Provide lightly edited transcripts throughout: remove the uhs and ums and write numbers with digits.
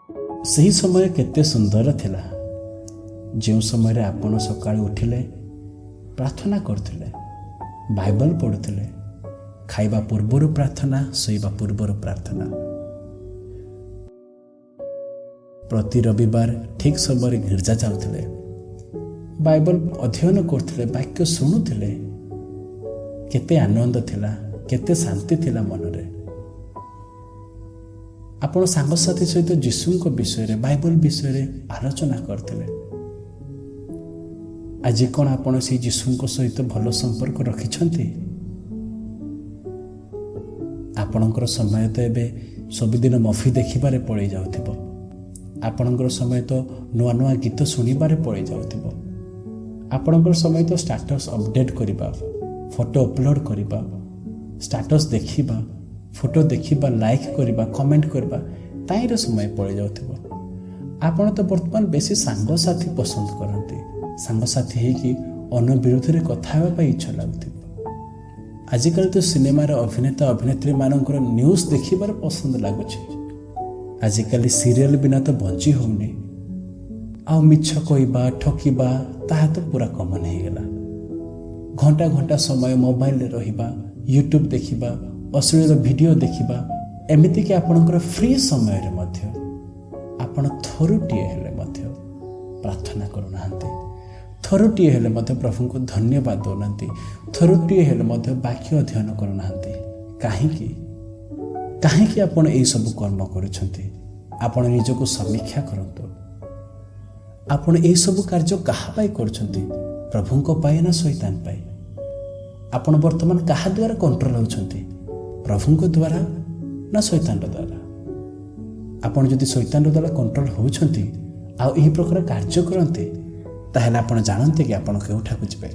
ସେହି ସମୟ କେତେ ସୁନ୍ଦର ଥିଲା, ଯେଉଁ ସମୟରେ ଆପଣ ସକାଳୁ ଉଠିଲେ, ପ୍ରାର୍ଥନା କରୁଥିଲେ, ବାଇବଲ ପଢ଼ୁଥିଲେ, ଖାଇବା ପୂର୍ବରୁ ପ୍ରାର୍ଥନା, ଶୋଇବା ପୂର୍ବରୁ ପ୍ରାର୍ଥନା। ପ୍ରତି ରବିବାର ଠିକ୍ ସମୟରେ ଗିର୍ଜା ଯାଉଥିଲେ, ବାଇବଲ ଅଧ୍ୟୟନ କରୁଥିଲେ, ବାକ୍ୟ ଶୁଣୁଥିଲେ। କେତେ ଆନନ୍ଦ ଥିଲା, କେତେ ଶାନ୍ତି ଥିଲା ମନରେ। ଆପଣ ସାଙ୍ଗସାଥି ସହିତ ଯୀଶୁଙ୍କ ବିଷୟରେ, ବାଇବଲ ବିଷୟରେ ଆଲୋଚନା କରୁଥିଲେ। ଆଜି କ'ଣ ଆପଣ ସେଇ ଯୀଶୁଙ୍କ ସହିତ ଭଲ ସମ୍ପର୍କ ରଖିଛନ୍ତି? ଆପଣଙ୍କର ସମୟ ତ ଏବେ ସବୁଦିନ ମୁଭି ଦେଖିବାରେ ପଳେଇ ଯାଉଥିବ। ଆପଣଙ୍କର ସମୟ ତ ନୂଆ ନୂଆ ଗୀତ ଶୁଣିବାରେ ପଳେଇ ଯାଉଥିବ। ଆପଣଙ୍କର ସମୟ ତ ଷ୍ଟାଟସ୍ ଅପଡେଟ୍ କରିବା, ଫଟୋ ଅପଲୋଡ଼ କରିବା, ଷ୍ଟାଟସ୍ ଦେଖିବା, ଫଟୋ ଦେଖିବା, ଲାଇକ୍ କରିବା, କମେଣ୍ଟ କରିବା, ତାଇଁରେ ସମୟ ପଳେଇ ଯାଉଥିବ। ଆପଣ ତ ବର୍ତ୍ତମାନ ବେଶୀ ସାଙ୍ଗସାଥି ପସନ୍ଦ କରନ୍ତି। ସାଙ୍ଗସାଥି ହେଇକି ଅନ୍ୟ ବିରୁଦ୍ଧରେ କଥା ହେବା ପାଇଁ ଇଚ୍ଛା ଲାଗୁଥିବ। ଆଜିକାଲି ତ ସିନେମାର ଅଭିନେତା ଅଭିନେତ୍ରୀମାନଙ୍କର ନ୍ୟୁଜ୍ ଦେଖିବାର ପସନ୍ଦ ଲାଗୁଛି। ଆଜିକାଲି ସିରିଏଲ ବିନା ତ ବଞ୍ଚି ହେଉନି। ଆଉ ମିଛ କହିବା, ଠକିବା, ତାହା ତ ପୁରା କମନ୍ ହେଇଗଲା। ଘଣ୍ଟା ଘଣ୍ଟା ସମୟ ମୋବାଇଲରେ ରହିବା, ୟୁଟ୍ୟୁବ୍ ଦେଖିବା, ଅଶ୍ଳୀଳ ଭିଡ଼ିଓ ଦେଖିବା, ଏମିତିକି ଆପଣଙ୍କର ଫ୍ରି ସମୟରେ ମଧ୍ୟ ଆପଣ ଥରୁଟିଏ ହେଲେ ମଧ୍ୟ ପ୍ରାର୍ଥନା କରୁନାହାନ୍ତି। ଥରୁଟିଏ ହେଲେ ମଧ୍ୟ ପ୍ରଭୁଙ୍କୁ ଧନ୍ୟବାଦ ଦେଉନାହାନ୍ତି। ଥରୁଟିଏ ହେଲେ ମଧ୍ୟ ବାକ୍ୟ ଅଧ୍ୟୟନ କରୁନାହାନ୍ତି। କାହିଁକି ଆପଣ ଏହିସବୁ କର୍ମ କରୁଛନ୍ତି? ଆପଣ ନିଜକୁ ସମୀକ୍ଷା କରନ୍ତୁ। ଆପଣ ଏହିସବୁ କାର୍ଯ୍ୟ କାହା ପାଇଁ କରୁଛନ୍ତି? ପ୍ରଭୁଙ୍କ ପାଇଁ ନା ଶୈତାନ ପାଇଁ? ଆପଣ ବର୍ତ୍ତମାନ କାହା ଦ୍ୱାରା କଣ୍ଟ୍ରୋଲ ହେଉଛନ୍ତି? ପ୍ରଭୁଙ୍କ ଦ୍ୱାରା ନା ଶୈତାନର ଦ୍ୱାରା? ଆପଣ ଯଦି ଶୈତାନର ଦ୍ୱାରା କଣ୍ଟ୍ରୋଲ ହେଉଛନ୍ତି ଆଉ ଏହି ପ୍ରକାର କାର୍ଯ୍ୟ କରନ୍ତି, ତାହେଲେ ଆପଣ ଜାଣନ୍ତି କି ଆପଣ କେଉଁଠାକୁ ଯିବେ?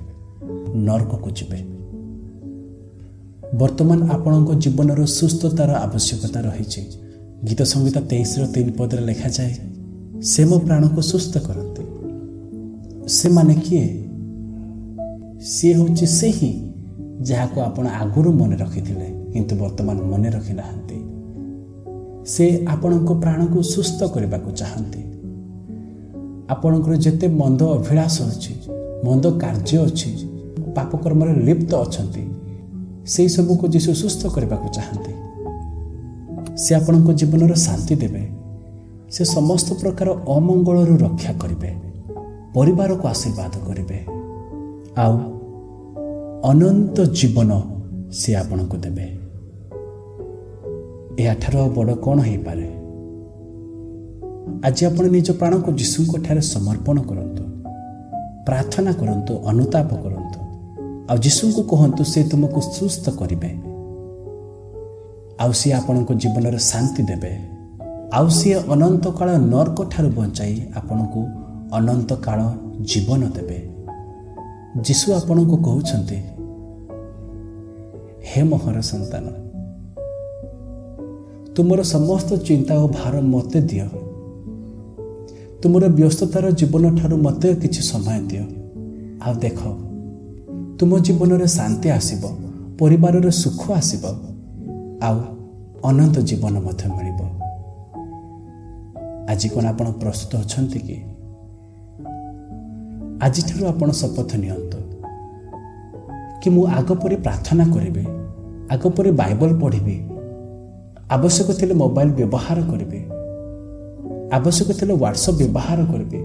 ନରକକୁ ଯିବେ। ବର୍ତ୍ତମାନ ଆପଣଙ୍କ ଜୀବନର ସୁସ୍ଥତାର ଆବଶ୍ୟକତା ରହିଛି। ଗୀତ ସଂହିତା 23:3 ପଦରେ ଲେଖାଯାଏ, ସେ ମୋ ପ୍ରାଣକୁ ସୁସ୍ଥ କରନ୍ତି। ସେମାନେ କିଏ? ସିଏ ହେଉଛି ସେହି ଯାହାକୁ ଆପଣ ଆଗରୁ ମନେ ରଖିଥିଲେ କିନ୍ତୁ ବର୍ତ୍ତମାନ ମନେ ରଖିନାହାନ୍ତି। ସେ ଆପଣଙ୍କ ପ୍ରାଣକୁ ସୁସ୍ଥ କରିବାକୁ ଚାହାନ୍ତି। ଆପଣଙ୍କର ଯେତେ ମନ୍ଦ ଅଭିଳାଷ ଅଛି, ମନ୍ଦ କାର୍ଯ୍ୟ ଅଛି, ପାପକର୍ମରେ ଲିପ୍ତ ଅଛନ୍ତି, ସେହି ସବୁକୁ ଯୀଶୁ ସୁସ୍ଥ କରିବାକୁ ଚାହାନ୍ତି। ସେ ଆପଣଙ୍କ ଜୀବନରେ ଶାନ୍ତି ଦେବେ। ସେ ସମସ୍ତ ପ୍ରକାର ଅମଙ୍ଗଳରୁ ରକ୍ଷା କରିବେ, ପରିବାରକୁ ଆଶୀର୍ବାଦ କରିବେ, ଆଉ ଅନନ୍ତ ଜୀବନ ସେ ଆପଣଙ୍କୁ ଦେବେ। ଏହାଠାରୁ ଆଉ ବଡ଼ କ'ଣ ହେଇପାରେ? ଆଜି ଆପଣ ନିଜ ପ୍ରାଣକୁ ଯୀଶୁଙ୍କ ଠାରେ ସମର୍ପଣ କରନ୍ତୁ, ପ୍ରାର୍ଥନା କରନ୍ତୁ, ଅନୁତାପ କରନ୍ତୁ, ଆଉ ଯୀଶୁଙ୍କୁ କୁହନ୍ତୁ ସେ ତୁମକୁ ସୁସ୍ଥ କରିବେ, ଆଉ ସିଏ ଆପଣଙ୍କ ଜୀବନରେ ଶାନ୍ତି ଦେବେ, ଆଉ ସିଏ ଅନନ୍ତ କାଳ ନର୍କ ଠାରୁ ବଞ୍ଚାଇ ଆପଣଙ୍କୁ ଅନନ୍ତ କାଳ ଜୀବନ ଦେବେ। ଯୀଶୁ ଆପଣଙ୍କୁ କହୁଛନ୍ତି, ହେ ମୋହର ସନ୍ତାନ, ତୁମର ସମସ୍ତ ଚିନ୍ତା ଓ ଭାର ମୋତେ ଦିଅ। ତୁମର ବ୍ୟସ୍ତତାର ଜୀବନ ଠାରୁ ମୋତେ କିଛି ସମୟ ଦିଅ, ଆଉ ଦେଖ ତୁମ ଜୀବନରେ ଶାନ୍ତି ଆସିବ, ପରିବାରରେ ସୁଖ ଆସିବ, ଆଉ ଅନନ୍ତ ଜୀବନ ମଧ୍ୟ ମିଳିବ। ଆଜି କ'ଣ ଆପଣ ପ୍ରସ୍ତୁତ ଅଛନ୍ତି କି? ଆଜିଠାରୁ ଆପଣ ଶପଥ ନିଅନ୍ତୁ କି ମୁଁ ଆଗ ପରି ପ୍ରାର୍ଥନା କରିବି, ଆଗ ପରି ବାଇବଲ ପଢ଼ିବି, ଆବଶ୍ୟକ ଥିଲେ ମୋବାଇଲ ବ୍ୟବହାର କରିବି, ଆବଶ୍ୟକ ଥିଲେ ହ୍ୱାଟ୍ସଆପ୍ ବ୍ୟବହାର କରିବି,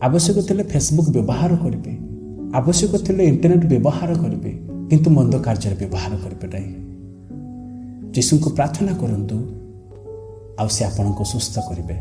ଆବଶ୍ୟକ ଥିଲେ ଫେସବୁକ୍ ବ୍ୟବହାର କରିବି, ଆବଶ୍ୟକ ଥିଲେ ଇଣ୍ଟରନେଟ୍ ବ୍ୟବହାର କରିବି, କିନ୍ତୁ ମନ୍ଦ କାର୍ଯ୍ୟରେ ବ୍ୟବହାର କରିବେ ନାହିଁ। ଯୀଶୁଙ୍କୁ ପ୍ରାର୍ଥନା କରନ୍ତୁ, ଆଉ ସେ ଆପଣଙ୍କୁ ସୁସ୍ଥ କରିବେ।